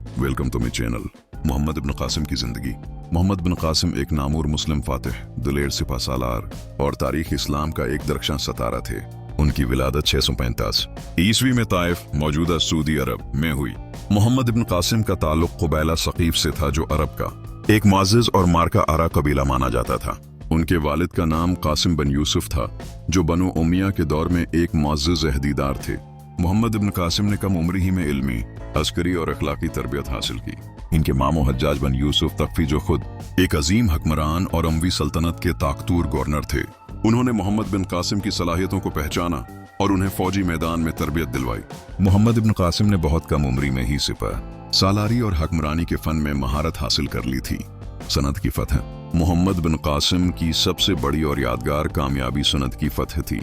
Welcome to my channel. Mohammad ibn Qasim की जिंदगी। मोहम्मद बिन कासिम एक नामूर मुस्लिम फातिह, दिलेर सिपा सालार और तारीख इस्लाम का एक दरख्शां सतारा थे। उनकी विलादत 635 ईस्वी में ताइफ, मौजूदा सऊदी अरब में हुई। मोहम्मद इब्न कासिम का ताल्लुक कुबैला सकीफ से था, जो अरब का एक मुअज़्ज़िज़ और मार्का आरा कबीला माना जाता था। उनके वालिद का नाम कासिम बिन यूसुफ था, जो बनु उमैया के दौर में एक मुअज़्ज़िज़ अहदीदार थे। मोहम्मद इब्न कासिम ने कम उम्र ही में इल्मी, अस्करी और अखलाकी तरबियत हासिल की। इनके मामो हज्जाज बिन यूसुफ तकफी, जो खुद एक अजीम हकमरान और अमवी सल्तनत के ताकतूर गवर्नर थे, उन्होंने मोहम्मद बिन कासिम की सलाहियतों को पहचाना और उन्हें फौजी मैदान में तरबियत दिलवाई। मोहम्मद इब्न कासिम ने बहुत कम उम्री में ही सिपा सालारी और हकमरानी के फन में महारत हासिल कर ली थी। सनद की फतह मोहम्मद बिन कासिम की सबसे बड़ी और यादगार कामयाबी सनद की फतह थी।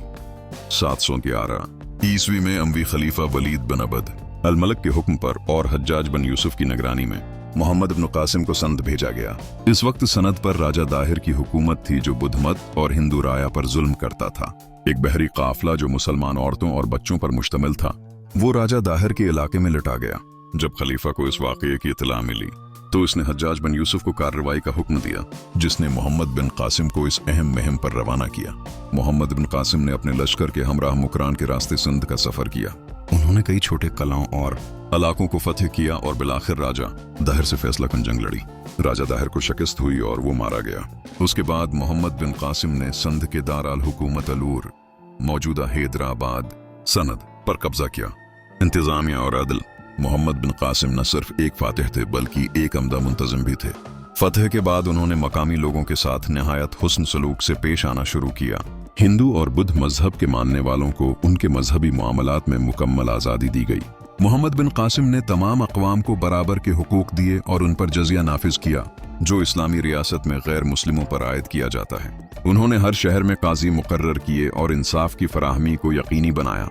711 ईस्वी में अमवी खलीफा वलीद बिन अबद अल मलक के हुक्म पर और हज्जाज बिन यूसुफ की निगरानी में मोहम्मद इब्न कासिम को सनद भेजा गया। इस वक्त सनद पर राजा दाहिर की हुकूमत थी, जो बुद्ध मत और हिंदू राया पर जुल्म करता था। एक बहरी काफिला जो मुसलमान औरतों और बच्चों पर मुश्तमिल था, वो राजा दाहिर के इलाके में लुटा गया। जब खलीफा को इस वाक़ये की इत्तला मिली तो उसने हज्जाज बिन यूसुफ को कार्रवाई का हुक्म दिया, जिसने मोहम्मद बिन कासिम को इस अहम मुहिम पर रवाना किया। मोहम्मद बिन कासिम ने अपने लश्कर के हमराह मुकरान के रास्ते सिंध का सफर किया। उन्होंने कई छोटे कलाओं और इलाकों को फतह किया और बिलाखिर राजा दाहिर से फैसला कन जंग लड़ी। राजा दाहिर को शिकस्त हुई और वो मारा गया। उसके बाद मोहम्मद बिन कासिम ने सिंध के दाराल हुकूमत अलूर, मौजूदा हैदराबाद, सनद पर कब्जा किया। इंतजामिया और अदल मोहम्मद बिन कासिम न सिर्फ एक फातिह थे, बल्कि एक अमदा मुंतजिम भी थे। फतह के बाद उन्होंने मकामी लोगों के साथ निहायत हुस्न सलूक से पेश आना शुरू किया। हिंदू और बुद्ध मजहब के मानने वालों को उनके मजहबी मामलात में मुकम्मल आज़ादी दी गई। मोहम्मद बिन कासिम ने तमाम अक़वाम को बराबर के हुकूक दिए और उन पर जजिया नाफिज किया, जो इस्लामी रियासत में गैर मुस्लिमों पर आयद किया जाता है। उन्होंने हर शहर में काजी मुकर्रर किए और इंसाफ की फराहमी को यकीनी बनाया।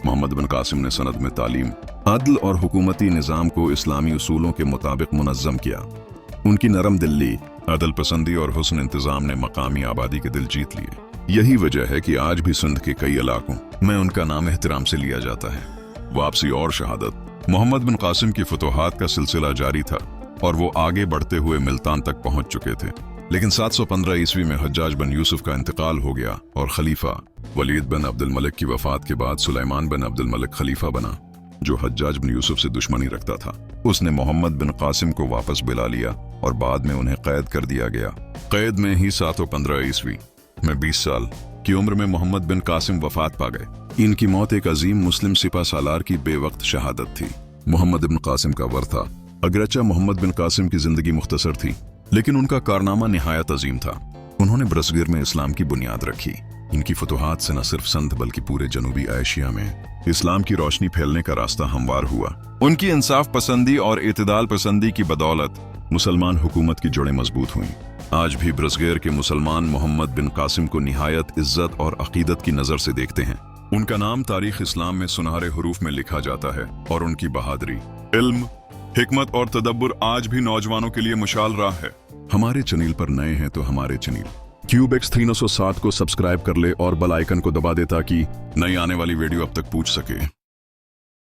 मोहम्मद बिन कासिम ने सनद में तालीम, अदल और हुकूमती निज़ाम को इस्लामी उसूलों के मुताबिक मुनज़्ज़म किया। उनकी नरम दिल्ली, अदल पसंदी और हुस्न इंतज़ाम ने मकामी आबादी के दिल जीत लिए। यही वजह है कि आज भी सिंध के कई इलाकों में उनका नाम एहतराम से लिया जाता है। वापसी और शहादत मोहम्मद बिन कासिम की फतूहात का सिलसिला जारी था और वो आगे बढ़ते हुए मुल्तान तक पहुंच चुके थे। लेकिन 715 ईस्वी में हज्जाज बिन यूसुफ का इंतकाल हो गया और खलीफा वलीद बिन अब्दुल मलिक की वफात के बाद सुलेमान बिन अब्दुल मलिक खलीफा बना, जो हज्जाज बिन यूसुफ से दुश्मनी रखता था। उसने मोहम्मद बिन कासिम को वापस बुला लिया और बाद में उन्हें कैद कर दिया गया। कैद में ही 715 ईस्वी में 20 साल की उम्र में मोहम्मद बिन कासिम वफात पा गए। इनकी मौत एक अजीम मुस्लिम सिपा सालार की बेवक्त शहादत थी। मोहम्मद बिन कासिम का वर्था अगरचा मोहम्मद बिन कासिम की जिंदगी मुख्तसर थी, लेकिन उनका कारनामा निहायत अजीम था। उन्होंने ब्रसगिर में इस्लाम की बुनियाद रखी। इनकी फतूहात से न सिर्फ सिंध बल्कि पूरे जनूबी एशिया में इस्लाम की रोशनी फैलने का रास्ता हमवार हुआ। उनकी इंसाफ पसंदी और इत्तेदाल पसंदी की बदौलत मुसलमान हुकूमत की जड़ें मजबूत हुईं। आज भी ब्रसगिर के मुसलमान मोहम्मद बिन कासिम को निहायत इज्जत और अकीदत की नजर से देखते हैं। उनका नाम तारीख इस्लाम में सुनहरे हरूफ में लिखा जाता है और उनकी बहादुरी, इल्म, हिकमत और तदब्बुर आज भी नौजवानों के लिए मुशाल राह है। हमारे चैनल पर नए हैं तो हमारे चैनल क्यूबेक्स 307 को सब्सक्राइब कर ले और बेल आइकन को दबा दे ताकि नई आने वाली वीडियो अब तक पहुंच सके।